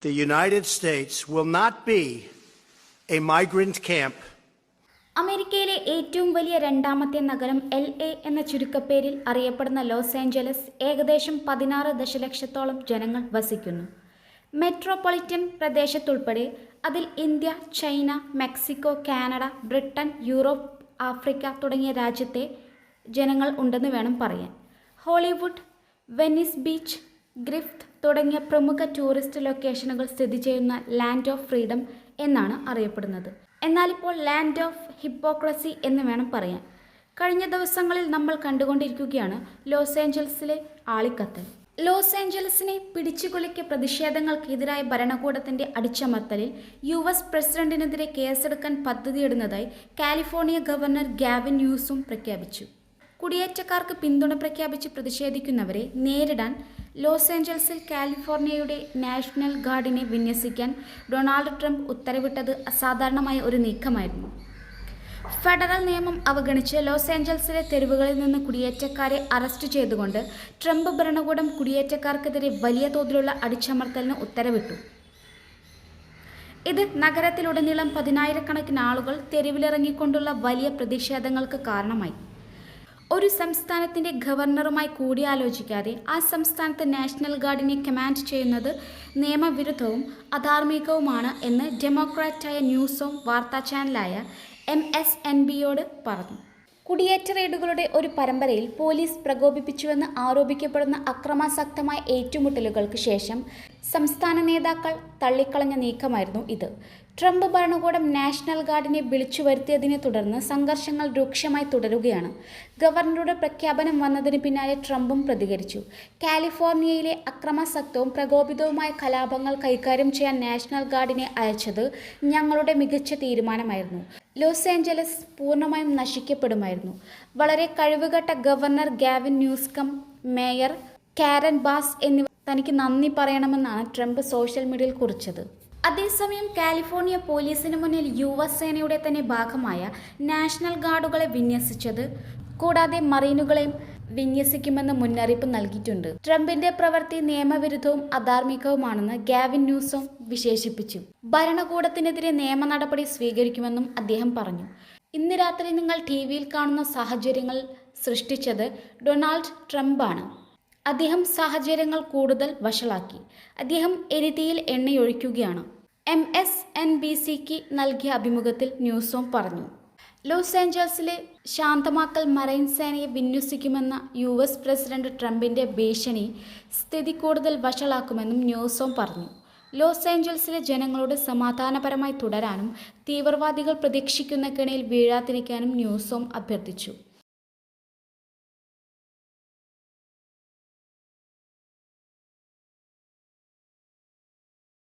The United States will not be a migrant camp. അമേരിക്കയിലെ ഏറ്റവും വലിയ രണ്ടാമത്തെ നഗരം LA എന്ന ചുരുക്കപ്പേരിൽ അറിയപ്പെടുന്ന ലോസ് ഏഞ്ചലസ് ഏകദേശം 16 ദശലക്ഷത്തോളം ജനങ്ങൾ വസിക്കുന്നു. മെട്രോപൊളിറ്റൻ പ്രദേശത്തുൾപ്പെടെ അതിൽ India, China, Mexico, Canada, Britain, Europe, Africa തുടങ്ങിയ രാജ്യത്തെ ജനങ്ങൾ ഉണ്ടെന്ന് വേണം പറയാൻ. ഹോളിവുഡ്, വെനീസ് ബീച്ച്, ഗ്രിഫ്റ്റ് തുടങ്ങിയ പ്രമുഖ ടൂറിസ്റ്റ് ലൊക്കേഷനുകൾ സ്ഥിതി ചെയ്യുന്ന ലാൻഡ് ഓഫ് ഫ്രീഡം എന്നാണ് അറിയപ്പെടുന്നത്. എന്നാലിപ്പോൾ ലാൻഡ് ഓഫ് ഹിപ്പോക്രസി എന്ന് വേണം പറയാൻ. കഴിഞ്ഞ ദിവസങ്ങളിൽ നമ്മൾ കണ്ടുകൊണ്ടിരിക്കുകയാണ് ലോസ് ഏഞ്ചൽസിലെ ആളിക്കത്തൽ. ലോസ് ഏഞ്ചൽസിനെ പിടിച്ചുകൊലയ്ക്ക് പ്രതിഷേധങ്ങൾക്കെതിരായ ഭരണകൂടത്തിന്റെ അടിച്ചമർത്തലിൽ US പ്രസിഡന്റിനെതിരെ കേസെടുക്കാൻ പദ്ധതിയിടുന്നതായി കാലിഫോർണിയ ഗവർണർ ഗാവിൻ ന്യൂസും പ്രഖ്യാപിച്ചു. കുടിയേറ്റക്കാർക്ക് പിന്തുണ പ്രഖ്യാപിച്ച് പ്രതിഷേധിക്കുന്നവരെ നേരിടാൻ ലോസ് ഏഞ്ചൽസിൽ കാലിഫോർണിയയുടെ നാഷണൽ ഗാർഡിനെ വിന്യസിക്കാൻ ഡൊണാൾഡ് ട്രംപ് ഉത്തരവിട്ടത് അസാധാരണമായ ഒരു നീക്കമായിരുന്നു. ഫെഡറൽ നിയമം അവഗണിച്ച് ലോസ് ഏഞ്ചൽസിലെ തെരുവുകളിൽ നിന്ന് കുടിയേറ്റക്കാരെ അറസ്റ്റ് ചെയ്തുകൊണ്ട് ട്രംപ് ഭരണകൂടം കുടിയേറ്റക്കാർക്കെതിരെ വലിയ തോതിലുള്ള അടിച്ചമർത്തലിന് ഉത്തരവിട്ടു. ഇത് നഗരത്തിലുടനീളം 10,000-കണക്കിന് ആളുകൾ തെരുവിലിറങ്ങിക്കൊണ്ടുള്ള വലിയ പ്രതിഷേധങ്ങൾക്ക് കാരണമായി. ഒരു സംസ്ഥാനത്തിൻ്റെ ഗവർണറുമായി കൂടിയാലോചിക്കാതെ ആ സംസ്ഥാനത്ത് നാഷണൽ ഗാർഡിനെ കമാൻഡ് ചെയ്യുന്നത് നിയമവിരുദ്ധവും അധാർമികവുമാണ് എന്ന് ഡെമോക്രാറ്റായ ന്യൂസോം വാർത്താ ചാനലായ MSNBയോട് പറഞ്ഞു. കുടിയേറ്റ റെയ്ഡുകളുടെ ഒരു പരമ്പരയിൽ പോലീസ് പ്രകോപിപ്പിച്ചുവെന്ന് ആരോപിക്കപ്പെടുന്ന അക്രമാസക്തമായ ഏറ്റുമുട്ടലുകൾക്ക് ശേഷം സംസ്ഥാന നേതാക്കൾ തള്ളിക്കളഞ്ഞ നീക്കമായിരുന്നു ഇത്. ട്രംപ് ഭരണകൂടം നാഷണൽ ഗാർഡിനെ വിളിച്ചു വരുത്തിയതിനെ തുടർന്ന് സംഘർഷങ്ങൾ രൂക്ഷമായി തുടരുകയാണ്. ഗവർണറുടെ പ്രഖ്യാപനം വന്നതിന് പിന്നാലെ ട്രംപും പ്രതികരിച്ചു. കാലിഫോർണിയയിലെ അക്രമാസക്തവും പ്രകോപിതവുമായ കലാപങ്ങൾ കൈകാര്യം ചെയ്യാൻ നാഷണൽ ഗാർഡിനെ അയച്ചത് ഞങ്ങളുടെ മികച്ച തീരുമാനമായിരുന്നു. ലോസ് ഏഞ്ചലസ് പൂർണ്ണമായും നശിക്കപ്പെടുമായിരുന്നു. വളരെ കഴിവുകെട്ട ഗവർണർ ഗാവിൻ ന്യൂസ്കം, മേയർ കാരൻ ബാസ് എന്നിവർ തനിക്ക് നന്ദി പറയണമെന്നാണ് ട്രംപ് സോഷ്യൽ മീഡിയയിൽ കുറിച്ചത്. അതേസമയം കാലിഫോർണിയ പോലീസിന് മുന്നിൽ US സേനയുടെ തന്നെ ഭാഗമായ നാഷണൽ ഗാർഡുകളെ വിന്യസിച്ചത് കൂടാതെ മറീനുകളെയും വിന്യസിക്കുമെന്ന് മുന്നറിയിപ്പ് നൽകിയിട്ടുണ്ട്. ട്രംപിന്റെ പ്രവൃത്തി നിയമവിരുദ്ധവും അധാർമികവുമാണെന്ന് ഗാവിൻ ന്യൂസോം വിശേഷിപ്പിച്ചു. ഭരണകൂടത്തിനെതിരെ നിയമ നടപടി സ്വീകരിക്കുമെന്നും അദ്ദേഹം പറഞ്ഞു. ഇന്ന് രാത്രി നിങ്ങൾ TVയിൽ കാണുന്ന സാഹചര്യങ്ങൾ സൃഷ്ടിച്ചത് ഡൊണാൾഡ് ട്രംപാണ്. അദ്ദേഹം സാഹചര്യങ്ങൾ കൂടുതൽ വഷളാക്കി. അദ്ദേഹം എരുതിയിൽ എണ്ണയൊഴിക്കുകയാണ്. MSNBCക്ക് നൽകിയ അഭിമുഖത്തിൽ ന്യൂസോം പറഞ്ഞു. ലോസ് ഏഞ്ചൽസിലെ ശാന്തമാക്കൽ മറൈൻ സേനയെ വിന്യസിക്കുമെന്ന US പ്രസിഡന്റ് ട്രംപിന്റെ ഭീഷണി സ്ഥിതി കൂടുതൽ വഷളാക്കുമെന്നും ന്യൂസോം പറഞ്ഞു. ലോസ് ഏഞ്ചൽസിലെ ജനങ്ങളോട് സമാധാനപരമായി തുടരാനും തീവ്രവാദികൾ പ്രതീക്ഷിക്കുന്ന കെണിയിൽ വീഴാതിരിക്കാനും ന്യൂസോം അഭ്യർത്ഥിച്ചു.